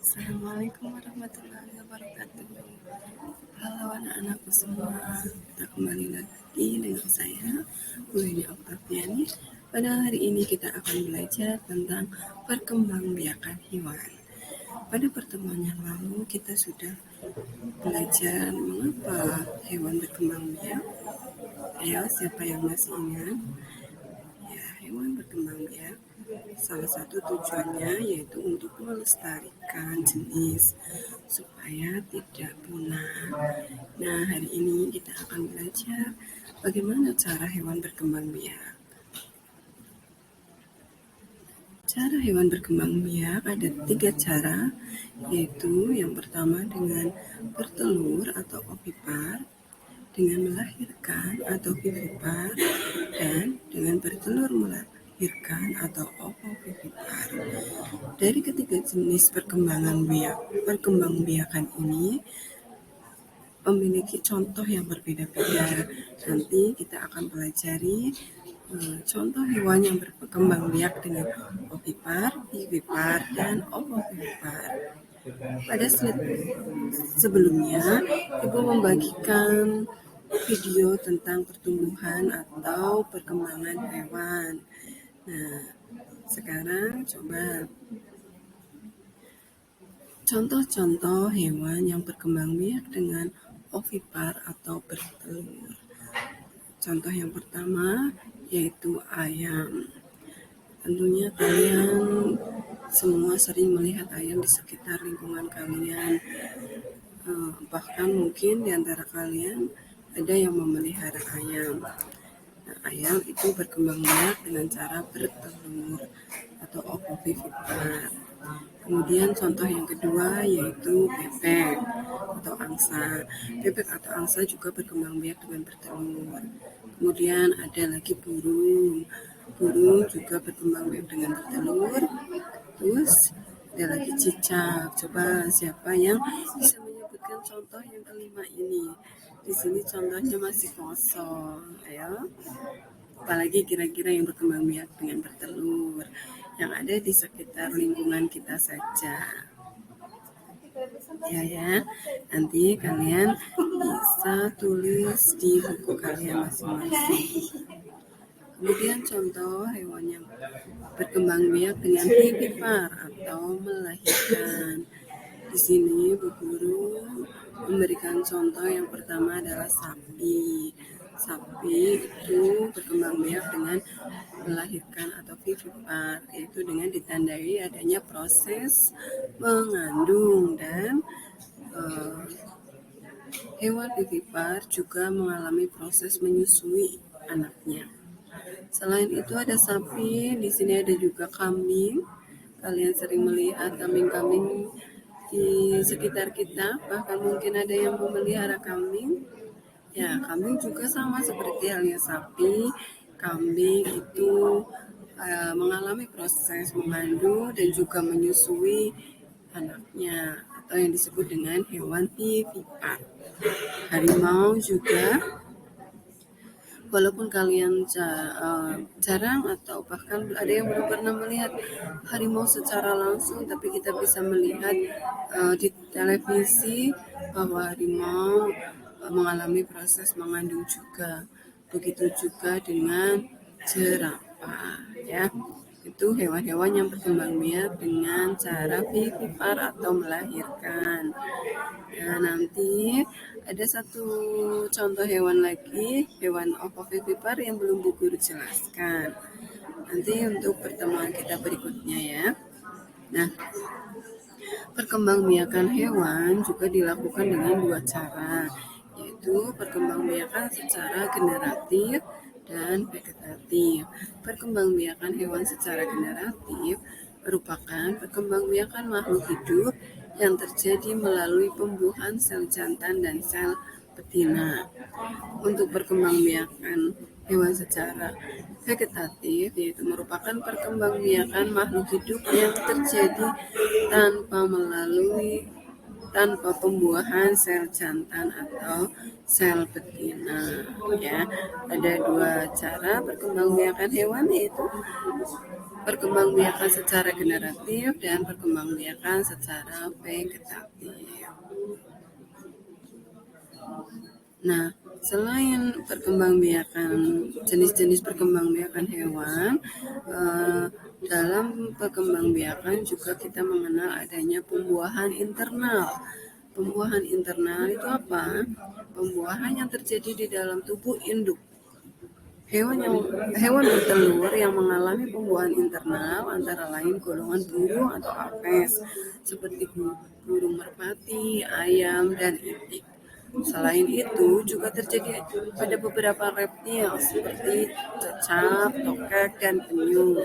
Assalamualaikum warahmatullahi wabarakatuh. Halo anak-anakku semua, kita kembali lagi dengan saya, Wini Oktaviani. Pada hari ini kita akan belajar tentang perkembangbiakan hewan. Pada pertemuan yang lalu kita sudah belajar mengapa hewan berkembang biak. Ayo, siapa yang masih ingat? Ya, hewan berkembang biak salah satu tujuannya yaitu untuk melestarikan jenis supaya tidak punah. Nah, hari ini kita akan belajar bagaimana cara hewan berkembang biak. Cara hewan berkembang biak ada 3 cara, yaitu yang pertama dengan bertelur atau ovipar, dengan melahirkan atau vivipar, dan dengan bertelur melahirkan atau ovovivipar. Dari ketiga jenis perkembangbiakan ini memiliki contoh yang berbeda-beda. Nanti kita akan pelajari contoh hewan yang berkembang biak dengan ovipar, vivipar, dan ovovivipar. Pada sebelumnya, Ibu membagikan video tentang pertumbuhan atau perkembangan hewan. Nah, sekarang coba contoh-contoh hewan yang berkembang biak dengan ovipar atau bertelur. Contoh yang pertama yaitu ayam. Tentunya kalian semua sering melihat ayam di sekitar lingkungan kalian. Bahkan mungkin di antara kalian ada yang memelihara ayam. Nah, ayam itu berkembang biak dengan cara bertelur atau ovovivipar. Kemudian contoh yang kedua yaitu bebek atau angsa. Bebek atau angsa juga berkembang biak dengan bertelur. Kemudian ada lagi burung. Burung juga berkembang biak dengan bertelur. Terus ada lagi cicak. Coba siapa yang bisa menyebutkan contoh yang kelima ini? Di sini contohnya masih kosong. Ayo. Apalagi kira-kira yang berkembang biak dengan bertelur yang ada di sekitar lingkungan kita saja. Ya, nanti kalian bisa tulis di buku kalian masing-masing. Kemudian contoh hewan yang berkembang biak dengan vivipar atau melahirkan. Di sini Bu Guru memberikan contoh yang pertama adalah sapi. Sapi itu berkembang biak dengan melahirkan atau vivipar, yaitu dengan ditandai adanya proses mengandung dan hewan vivipar juga mengalami proses menyusui anaknya. Selain itu ada sapi, di sini ada juga kambing. Kalian sering melihat kambing-kambing di sekitar kita, bahkan mungkin ada yang memelihara kambing. Ya, kambing juga sama seperti halnya sapi. Kambing itu mengalami proses mengandung dan juga menyusui anaknya atau yang disebut dengan hewan vivipar. Harimau juga, walaupun kalian jarang atau bahkan ada yang belum pernah melihat harimau secara langsung, tapi kita bisa melihat di televisi bahwa harimau mengalami proses mengandung juga. Begitu juga dengan jerapah, ya. Itu hewan-hewan yang berkembang biak dengan cara vivipar atau melahirkan. Nah, nanti ada satu contoh hewan lagi, hewan ovovivipar yang belum Bu Guru jelaskan. Nanti untuk pertemuan kita berikutnya ya. Nah, perkembangbiakan hewan juga dilakukan dengan 2 cara, yaitu perkembangbiakan secara generatif dan vegetatif. Perkembangbiakan hewan secara generatif merupakan perkembangbiakan makhluk hidup yang terjadi melalui pembuahan sel jantan dan sel betina. Untuk perkembangbiakan hewan secara vegetatif yaitu merupakan perkembangbiakan makhluk hidup yang terjadi tanpa melalui tanpa pembuahan sel jantan atau sel betina. Ya, ada dua cara perkembangbiakan hewan, yaitu perkembangbiakan secara generatif dan perkembangbiakan secara vegetatif. Nah, selain jenis-jenis perkembangbiakan hewan, dalam perkembangbiakan juga kita mengenal adanya pembuahan internal. Pembuahan internal itu apa? Pembuahan yang terjadi di dalam tubuh induk. Hewan bertelur yang mengalami pembuahan internal antara lain golongan burung atau apes seperti burung merpati, ayam, dan itik. Selain itu juga terjadi pada beberapa reptil seperti cecak, tokek, dan penyu.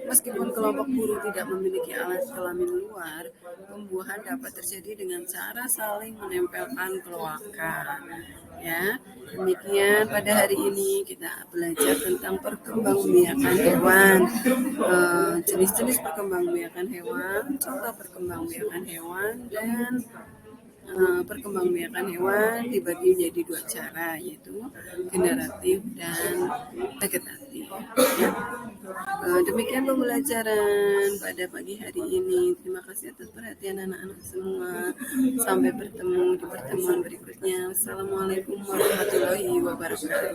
Meskipun kelompok burung tidak memiliki alat kelamin luar, pembuahan dapat terjadi dengan cara saling menempelkan kloaka. Ya, demikian pada hari ini kita belajar tentang perkembangbiakan hewan, jenis-jenis perkembangbiakan hewan, contoh perkembangbiakan hewan, dan perkembangbiakan hewan dibagi menjadi dua cara, yaitu generatif dan vegetatif. Demikian pembelajaran pada pagi hari ini. Terima kasih atas perhatian anak-anak semua. Sampai bertemu di pertemuan berikutnya. Assalamualaikum warahmatullahi wabarakatuh.